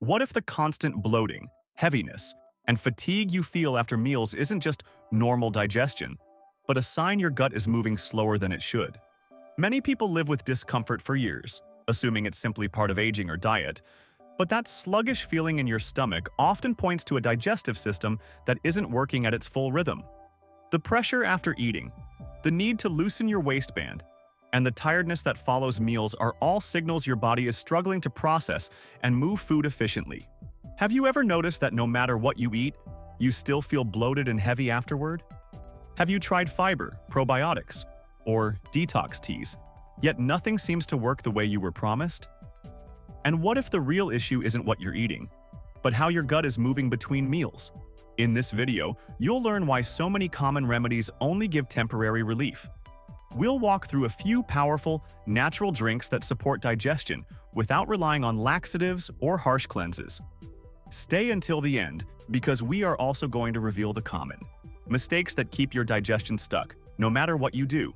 What if the constant bloating, heaviness, and fatigue you feel after meals isn't just normal digestion, but a sign your gut is moving slower than it should? Many people live with discomfort for years, assuming it's simply part of aging or diet, but that sluggish feeling in your stomach often points to a digestive system that isn't working at its full rhythm. The pressure after eating, the need to loosen your waistband, and the tiredness that follows meals are all signals your body is struggling to process and move food efficiently. Have you ever noticed that no matter what you eat, you still feel bloated and heavy afterward? Have you tried fiber, probiotics, or detox teas, yet nothing seems to work the way you were promised? And what if the real issue isn't what you're eating, but how your gut is moving between meals? In this video, you'll learn why so many common remedies only give temporary relief. We'll walk through a few powerful, natural drinks that support digestion without relying on laxatives or harsh cleanses. Stay until the end, because we are also going to reveal the common mistakes that keep your digestion stuck, no matter what you do.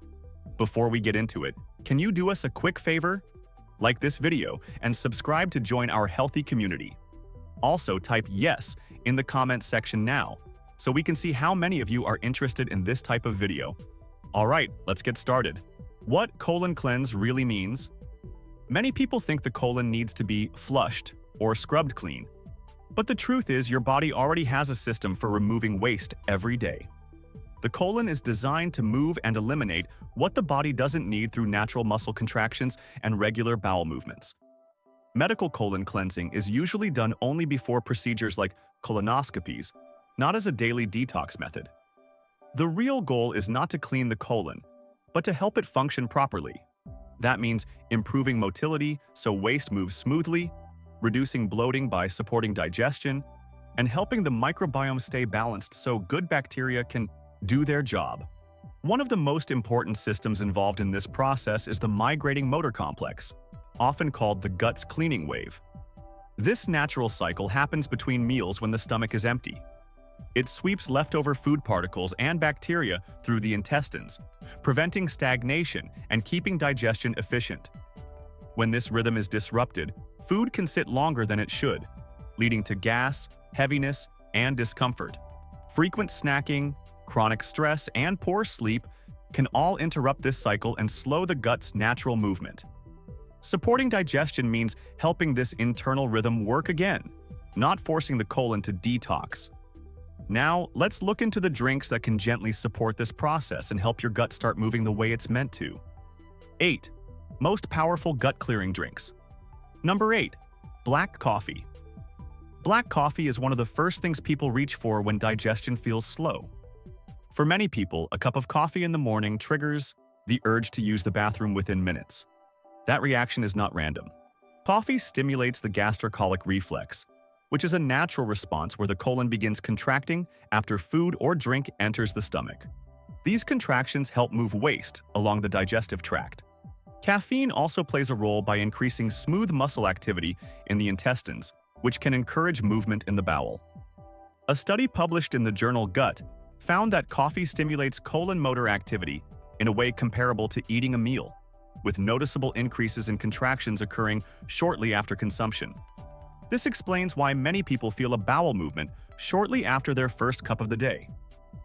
Before we get into it, can you do us a quick favor? Like this video and subscribe to join our healthy community. Also, type yes in the comments section now, so we can see how many of you are interested in this type of video. Alright, let's get started. What colon cleanse really means? Many people think the colon needs to be flushed or scrubbed clean. But the truth is your body already has a system for removing waste every day. The colon is designed to move and eliminate what the body doesn't need through natural muscle contractions and regular bowel movements. Medical colon cleansing is usually done only before procedures like colonoscopies, not as a daily detox method. The real goal is not to clean the colon, but to help it function properly. That means improving motility so waste moves smoothly, reducing bloating by supporting digestion, and helping the microbiome stay balanced so good bacteria can do their job. One of the most important systems involved in this process is the migrating motor complex, often called the gut's cleaning wave. This natural cycle happens between meals when the stomach is empty. It sweeps leftover food particles and bacteria through the intestines, preventing stagnation and keeping digestion efficient. When this rhythm is disrupted, food can sit longer than it should, leading to gas, heaviness, and discomfort. Frequent snacking, chronic stress, and poor sleep can all interrupt this cycle and slow the gut's natural movement. Supporting digestion means helping this internal rhythm work again, not forcing the colon to detox. Now, let's look into the drinks that can gently support this process and help your gut start moving the way it's meant to. 8. Most powerful gut-clearing drinks. Number 8. Black coffee. Black coffee is one of the first things people reach for when digestion feels slow. For many people, a cup of coffee in the morning triggers the urge to use the bathroom within minutes. That reaction is not random. Coffee stimulates the gastrocolic reflex, which is a natural response where the colon begins contracting after food or drink enters the stomach. These contractions help move waste along the digestive tract. Caffeine also plays a role by increasing smooth muscle activity in the intestines, which can encourage movement in the bowel. A study published in the journal Gut found that coffee stimulates colon motor activity in a way comparable to eating a meal, with noticeable increases in contractions occurring shortly after consumption. This explains why many people feel a bowel movement shortly after their first cup of the day.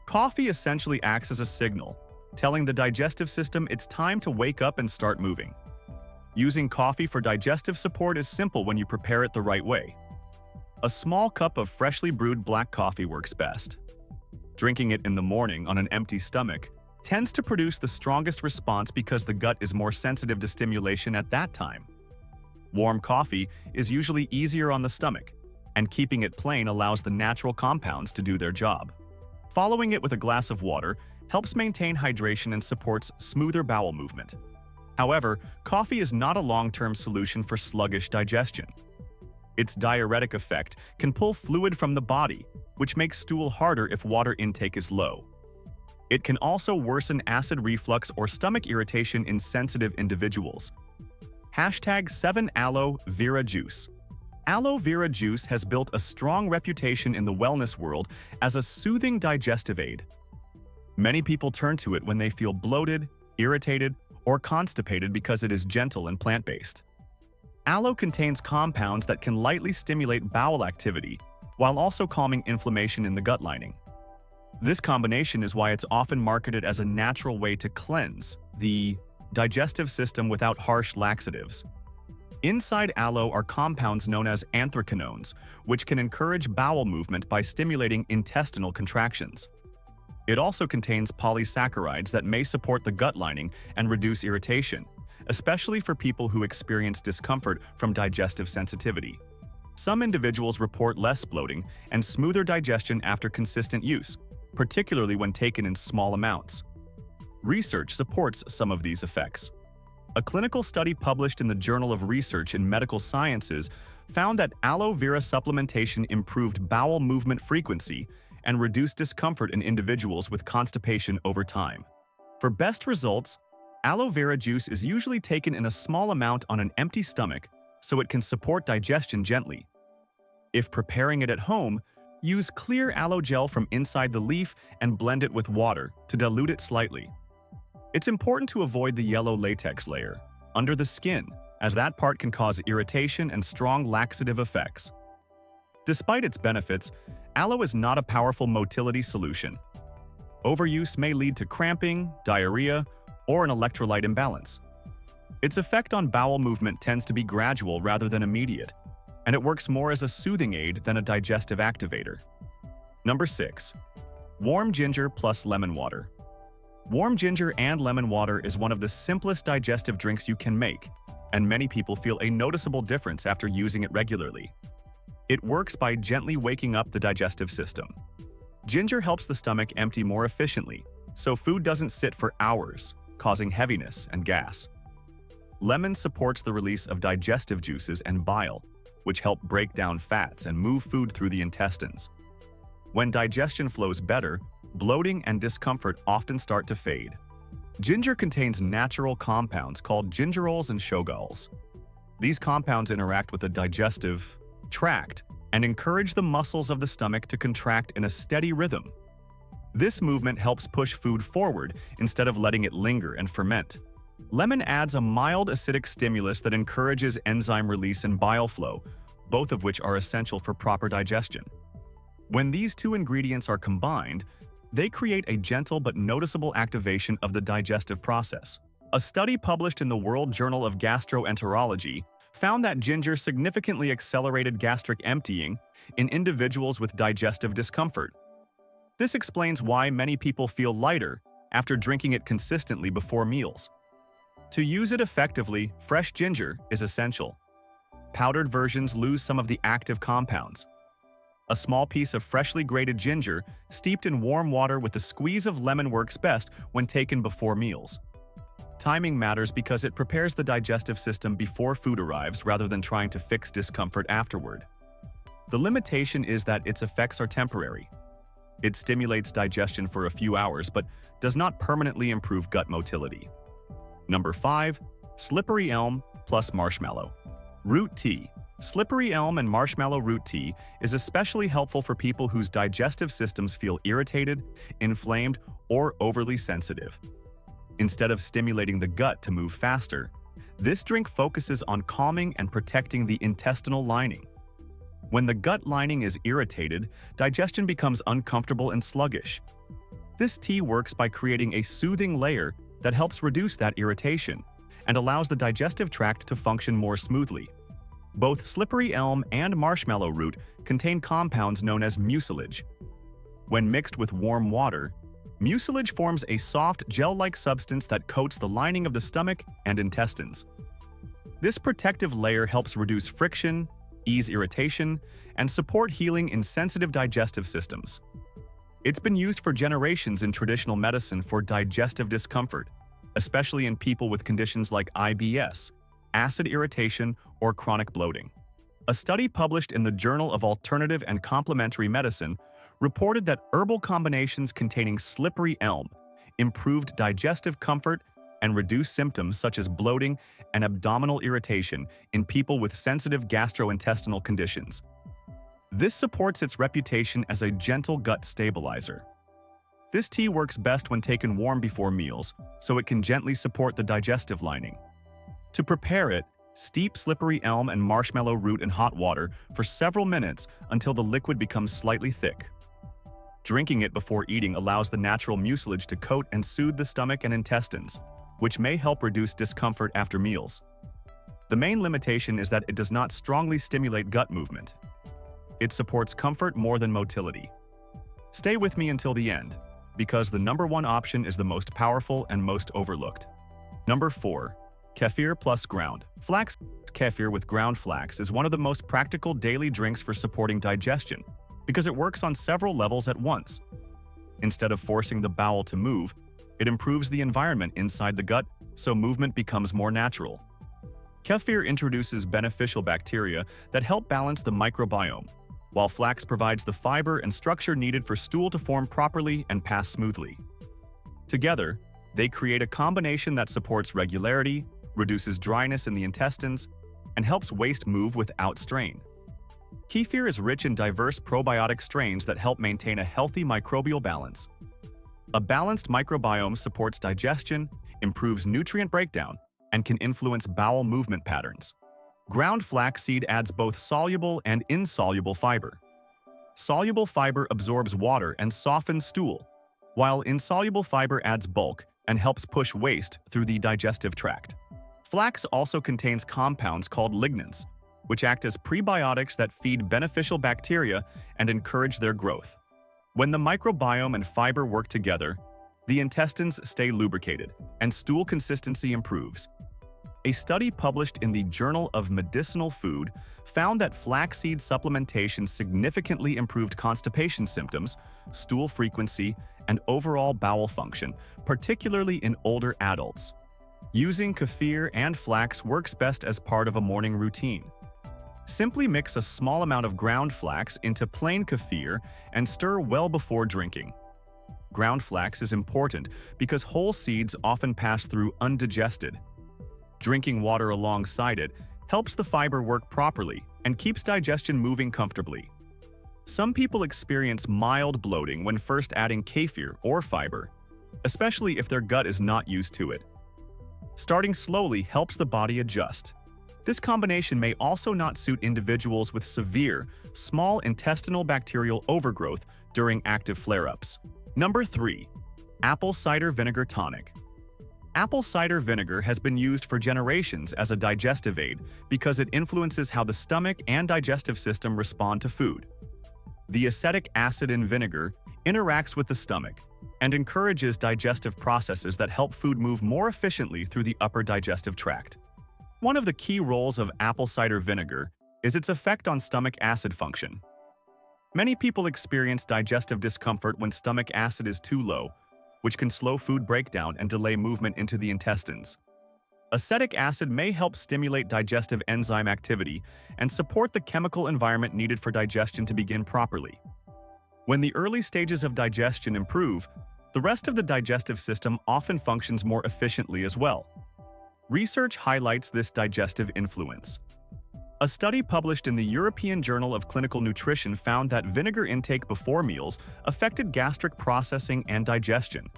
Coffee essentially acts as a signal, telling the digestive system it's time to wake up and start moving. Using coffee for digestive support is simple when you prepare it the right way. A small cup of freshly brewed black coffee works best. Drinking it in the morning on an empty stomach tends to produce the strongest response because the gut is more sensitive to stimulation at that time. Warm coffee is usually easier on the stomach, and keeping it plain allows the natural compounds to do their job. Following it with a glass of water helps maintain hydration and supports smoother bowel movement. However, coffee is not a long-term solution for sluggish digestion. Its diuretic effect can pull fluid from the body, which makes stool harder if water intake is low. It can also worsen acid reflux or stomach irritation in sensitive individuals. #7 Aloe Vera Juice. Aloe vera juice has built a strong reputation in the wellness world as a soothing digestive aid. Many people turn to it when they feel bloated, irritated, or constipated because it is gentle and plant-based. Aloe contains compounds that can lightly stimulate bowel activity, while also calming inflammation in the gut lining. This combination is why it's often marketed as a natural way to cleanse the digestive system without harsh laxatives. Inside aloe are compounds known as anthraquinones, which can encourage bowel movement by stimulating intestinal contractions. It also contains polysaccharides that may support the gut lining and reduce irritation, especially for people who experience discomfort from digestive sensitivity. Some individuals report less bloating and smoother digestion after consistent use, particularly when taken in small amounts. Research supports some of these effects. A clinical study published in the Journal of Research in Medical Sciences found that aloe vera supplementation improved bowel movement frequency and reduced discomfort in individuals with constipation over time. For best results, aloe vera juice is usually taken in a small amount on an empty stomach so it can support digestion gently. If preparing it at home, use clear aloe gel from inside the leaf and blend it with water to dilute it slightly. It's important to avoid the yellow latex layer under the skin, as that part can cause irritation and strong laxative effects. Despite its benefits, aloe is not a powerful motility solution. Overuse may lead to cramping, diarrhea, or an electrolyte imbalance. Its effect on bowel movement tends to be gradual rather than immediate, and it works more as a soothing aid than a digestive activator. Number 6. Warm ginger plus lemon water. Warm ginger and lemon water is one of the simplest digestive drinks you can make, and many people feel a noticeable difference after using it regularly. It works by gently waking up the digestive system. Ginger helps the stomach empty more efficiently, so food doesn't sit for hours, causing heaviness and gas. Lemon supports the release of digestive juices and bile, which help break down fats and move food through the intestines. When digestion flows better, bloating and discomfort often start to fade. Ginger contains natural compounds called gingerols and shogaols. These compounds interact with the digestive tract and encourage the muscles of the stomach to contract in a steady rhythm. This movement helps push food forward instead of letting it linger and ferment. Lemon adds a mild acidic stimulus that encourages enzyme release and bile flow, both of which are essential for proper digestion. When these two ingredients are combined, they create a gentle but noticeable activation of the digestive process. A study published in the World Journal of Gastroenterology found that ginger significantly accelerated gastric emptying in individuals with digestive discomfort. This explains why many people feel lighter after drinking it consistently before meals. To use it effectively, fresh ginger is essential. Powdered versions lose some of the active compounds. A small piece of freshly grated ginger steeped in warm water with a squeeze of lemon works best when taken before meals. Timing matters because it prepares the digestive system before food arrives rather than trying to fix discomfort afterward. The limitation is that its effects are temporary. It stimulates digestion for a few hours but does not permanently improve gut motility. Number 5. Slippery elm plus marshmallow. Root tea. Slippery elm and marshmallow root tea is especially helpful for people whose digestive systems feel irritated, inflamed, or overly sensitive. Instead of stimulating the gut to move faster, this drink focuses on calming and protecting the intestinal lining. When the gut lining is irritated, digestion becomes uncomfortable and sluggish. This tea works by creating a soothing layer that helps reduce that irritation and allows the digestive tract to function more smoothly. Both slippery elm and marshmallow root contain compounds known as mucilage. When mixed with warm water, mucilage forms a soft, gel-like substance that coats the lining of the stomach and intestines. This protective layer helps reduce friction, ease irritation, and support healing in sensitive digestive systems. It's been used for generations in traditional medicine for digestive discomfort, especially in people with conditions like IBS, acid irritation, or chronic bloating. A study published in the Journal of Alternative and Complementary Medicine reported that herbal combinations containing slippery elm improved digestive comfort and reduced symptoms such as bloating and abdominal irritation in people with sensitive gastrointestinal conditions. This supports its reputation as a gentle gut stabilizer. This tea works best when taken warm before meals, so it can gently support the digestive lining. To prepare it, Steep slippery elm and marshmallow root in hot water for several minutes until the liquid becomes slightly thick. Drinking it before eating allows the natural mucilage to coat and soothe the stomach and intestines, which may help reduce discomfort after meals. The main limitation is that it does not strongly stimulate gut movement. It supports comfort more than motility. Stay with me until the end, because the number one option is the most powerful and most overlooked. Number 4. Kefir plus ground flax. Kefir with ground flax is one of the most practical daily drinks for supporting digestion because it works on several levels at once. Instead of forcing the bowel to move, it improves the environment inside the gut so movement becomes more natural. Kefir introduces beneficial bacteria that help balance the microbiome, while flax provides the fiber and structure needed for stool to form properly and pass smoothly. Together, they create a combination that supports regularity, reduces dryness in the intestines, and helps waste move without strain. Kefir is rich in diverse probiotic strains that help maintain a healthy microbial balance. A balanced microbiome supports digestion, improves nutrient breakdown, and can influence bowel movement patterns. Ground flaxseed adds both soluble and insoluble fiber. Soluble fiber absorbs water and softens stool, while insoluble fiber adds bulk and helps push waste through the digestive tract. Flax also contains compounds called lignans, which act as prebiotics that feed beneficial bacteria and encourage their growth. When the microbiome and fiber work together, the intestines stay lubricated and stool consistency improves. A study published in the Journal of Medicinal Food found that flaxseed supplementation significantly improved constipation symptoms, stool frequency, and overall bowel function, particularly in older adults. Using kefir and flax works best as part of a morning routine. Simply mix a small amount of ground flax into plain kefir and stir well before drinking. Ground flax is important because whole seeds often pass through undigested. Drinking water alongside it helps the fiber work properly and keeps digestion moving comfortably. Some people experience mild bloating when first adding kefir or fiber, especially if their gut is not used to it. Starting slowly helps the body adjust. This combination may also not suit individuals with severe, small intestinal bacterial overgrowth during active flare-ups. Number 3. Apple cider vinegar tonic. Apple cider vinegar has been used for generations as a digestive aid because it influences how the stomach and digestive system respond to food. The acetic acid in vinegar interacts with the stomach and encourages digestive processes that help food move more efficiently through the upper digestive tract. One of the key roles of apple cider vinegar is its effect on stomach acid function. Many people experience digestive discomfort when stomach acid is too low, which can slow food breakdown and delay movement into the intestines. Acetic acid may help stimulate digestive enzyme activity and support the chemical environment needed for digestion to begin properly. When the early stages of digestion improve, the rest of the digestive system often functions more efficiently as well. Research highlights this digestive influence. A study published in the European Journal of Clinical Nutrition found that vinegar intake before meals affected gastric processing and digestion,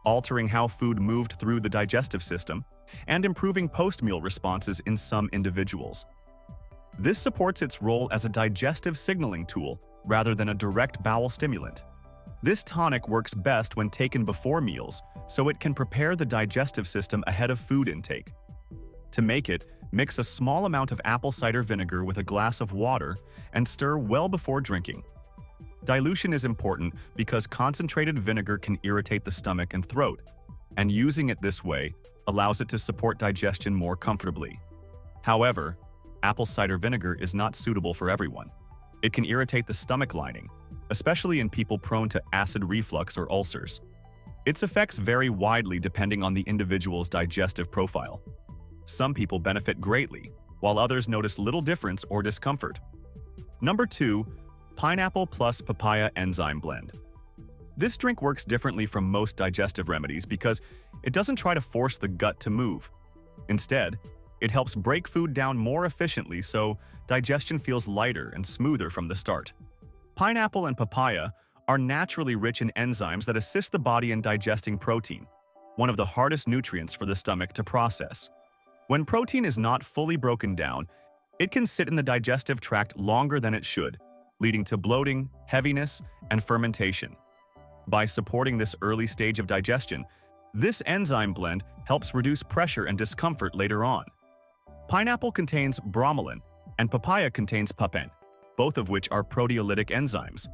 altering how food moved through the digestive system and improving post-meal responses in some individuals. This supports its role as a digestive signaling tool rather than a direct bowel stimulant. This tonic works best when taken before meals, so it can prepare the digestive system ahead of food intake. To make it, mix a small amount of apple cider vinegar with a glass of water and stir well before drinking. Dilution is important because concentrated vinegar can irritate the stomach and throat, and using it this way allows it to support digestion more comfortably. However, apple cider vinegar is not suitable for everyone. It can irritate the stomach lining, especially in people prone to acid reflux or ulcers. Its effects vary widely depending on the individual's digestive profile. Some people benefit greatly, while others notice little difference or discomfort. Number 2. Pineapple plus papaya enzyme blend. This drink works differently from most digestive remedies because it doesn't try to force the gut to move. Instead, it helps break food down more efficiently so digestion feels lighter and smoother from the start. Pineapple and papaya are naturally rich in enzymes that assist the body in digesting protein, one of the hardest nutrients for the stomach to process. When protein is not fully broken down, it can sit in the digestive tract longer than it should, leading to bloating, heaviness, and fermentation. By supporting this early stage of digestion, this enzyme blend helps reduce pressure and discomfort later on. Pineapple contains bromelain, and papaya contains papain, both of which are proteolytic enzymes.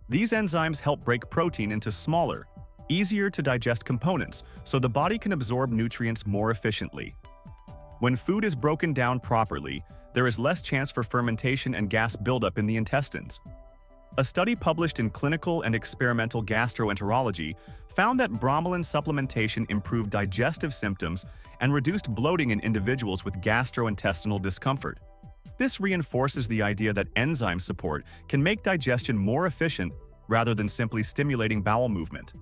These enzymes help break protein into smaller, easier-to-digest components so the body can absorb nutrients more efficiently. When food is broken down properly, there is less chance for fermentation and gas buildup in the intestines. A study published in Clinical and Experimental Gastroenterology found that bromelain supplementation improved digestive symptoms and reduced bloating in individuals with gastrointestinal discomfort. This reinforces the idea that enzyme support can make digestion more efficient rather than simply stimulating bowel movement.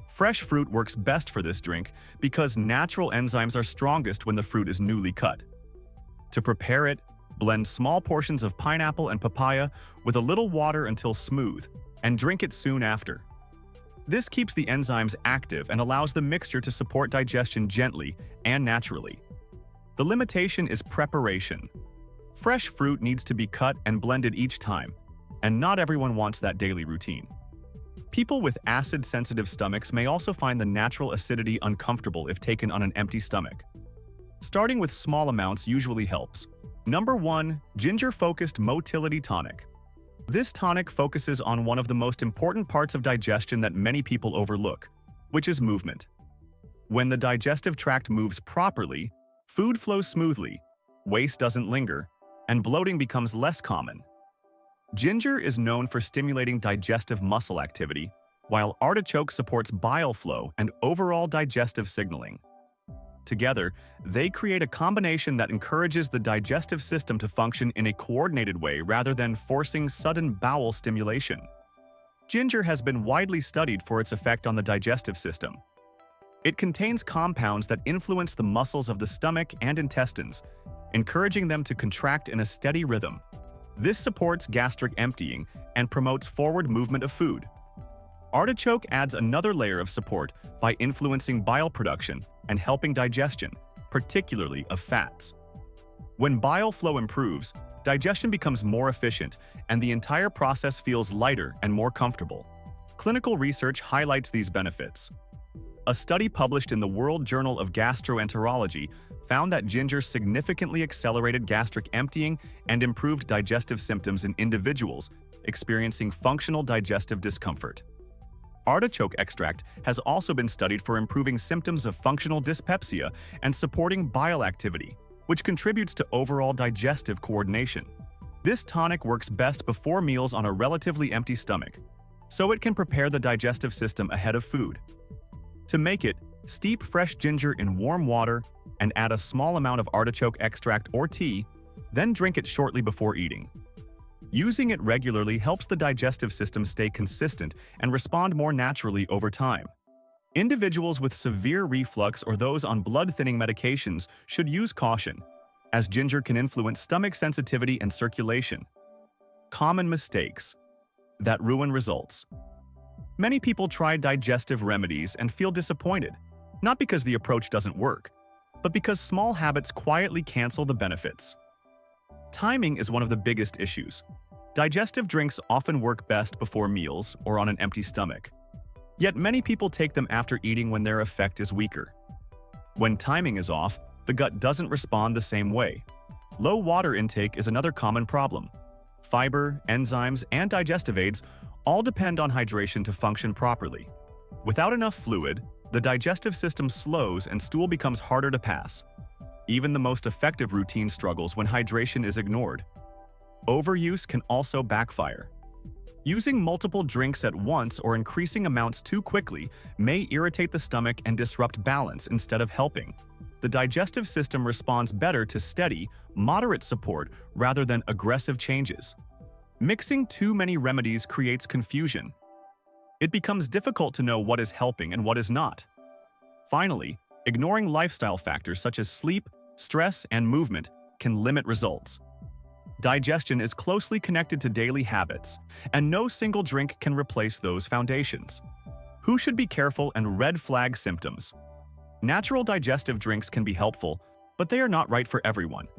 Fresh fruit works best for this drink because natural enzymes are strongest when the fruit is newly cut. To prepare it, blend small portions of pineapple and papaya with a little water until smooth, and drink it soon after. This keeps the enzymes active and allows the mixture to support digestion gently and naturally. The limitation is preparation. Fresh fruit needs to be cut and blended each time, and not everyone wants that daily routine. People with acid-sensitive stomachs may also find the natural acidity uncomfortable if taken on an empty stomach. Starting with small amounts usually helps. Number 1. Ginger-focused Motility tonic. This tonic focuses on one of the most important parts of digestion that many people overlook, which is movement. When the digestive tract moves properly, food flows smoothly, waste doesn't linger, and bloating becomes less common. Ginger is known for stimulating digestive muscle activity, while artichoke supports bile flow and overall digestive signaling. Together, they create a combination that encourages the digestive system to function in a coordinated way rather than forcing sudden bowel stimulation. Ginger has been widely studied for its effect on the digestive system. It contains compounds that influence the muscles of the stomach and intestines, encouraging them to contract in a steady rhythm. This supports gastric emptying and promotes forward movement of food. Artichoke adds another layer of support by influencing bile production and helping digestion, particularly of fats. When bile flow improves, digestion becomes more efficient and the entire process feels lighter and more comfortable. Clinical research highlights these benefits. A study published in the World Journal of Gastroenterology found that ginger significantly accelerated gastric emptying and improved digestive symptoms in individuals experiencing functional digestive discomfort. Artichoke extract has also been studied for improving symptoms of functional dyspepsia and supporting bile activity, which contributes to overall digestive coordination. This tonic works best before meals on a relatively empty stomach, so it can prepare the digestive system ahead of food. To make it, steep fresh ginger in warm water and add a small amount of artichoke extract or tea, then drink it shortly before eating. Using it regularly helps the digestive system stay consistent and respond more naturally over time. Individuals with severe reflux or those on blood-thinning medications should use caution, as ginger can influence stomach sensitivity and circulation. Common mistakes that ruin results. Many people try digestive remedies and feel disappointed, not because the approach doesn't work, but because small habits quietly cancel the benefits. Timing is one of the biggest issues. Digestive drinks often work best before meals or on an empty stomach. Yet many people take them after eating when their effect is weaker. When timing is off, the gut doesn't respond the same way. Low water intake is another common problem. Fiber, enzymes, and digestive aids all depend on hydration to function properly. Without enough fluid, the digestive system slows and stool becomes harder to pass. Even the most effective routine struggles when hydration is ignored. Overuse can also backfire. Using multiple drinks at once or increasing amounts too quickly may irritate the stomach and disrupt balance instead of helping. The digestive system responds better to steady, moderate support rather than aggressive changes. Mixing too many remedies creates confusion. It becomes difficult to know what is helping and what is not. Finally, ignoring lifestyle factors such as sleep, stress, and movement can limit results. Digestion is closely connected to daily habits, and no single drink can replace those foundations. Who should be careful and red flag symptoms? Natural digestive drinks can be helpful, but they are not right for everyone.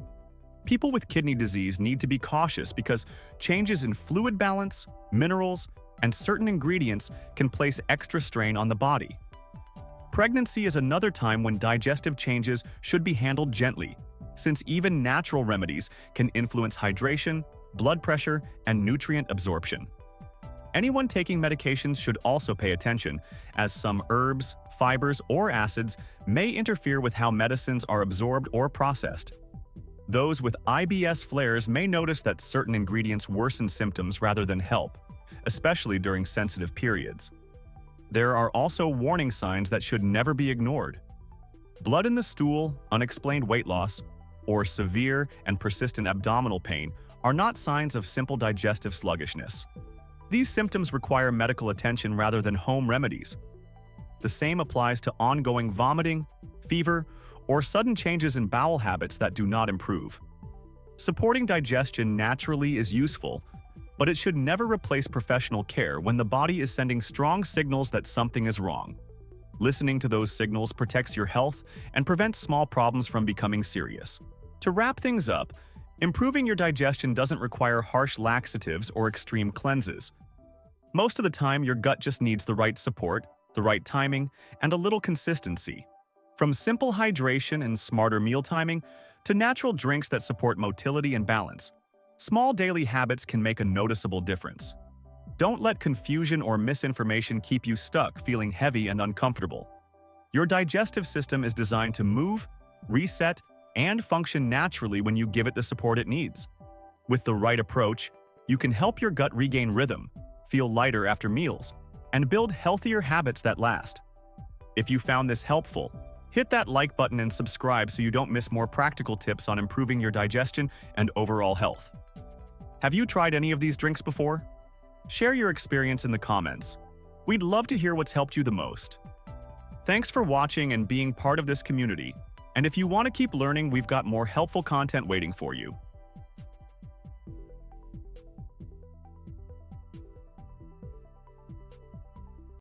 People with kidney disease need to be cautious because changes in fluid balance, minerals, and certain ingredients can place extra strain on the body. Pregnancy is another time when digestive changes should be handled gently, since even natural remedies can influence hydration, blood pressure, and nutrient absorption. Anyone taking medications should also pay attention, as some herbs, fibers, or acids may interfere with how medicines are absorbed or processed. Those with IBS flares may notice that certain ingredients worsen symptoms rather than help, especially during sensitive periods. There are also warning signs that should never be ignored. Blood in the stool, unexplained weight loss, or severe and persistent abdominal pain are not signs of simple digestive sluggishness. These symptoms require medical attention rather than home remedies. The same applies to ongoing vomiting, fever, or sudden changes in bowel habits that do not improve. Supporting digestion naturally is useful, but it should never replace professional care when the body is sending strong signals that something is wrong. Listening to those signals protects your health and prevents small problems from becoming serious. To wrap things up, improving your digestion doesn't require harsh laxatives or extreme cleanses. Most of the time, your gut just needs the right support, the right timing, and a little consistency. From simple hydration and smarter meal timing to natural drinks that support motility and balance, small daily habits can make a noticeable difference. Don't let confusion or misinformation keep you stuck feeling heavy and uncomfortable. Your digestive system is designed to move, reset, and function naturally when you give it the support it needs. With the right approach, you can help your gut regain rhythm, feel lighter after meals, and build healthier habits that last. If you found this helpful, hit that like button and subscribe so you don't miss more practical tips on improving your digestion and overall health. Have you tried any of these drinks before? Share your experience in the comments. We'd love to hear what's helped you the most. Thanks for watching and being part of this community. And if you want to keep learning, we've got more helpful content waiting for you.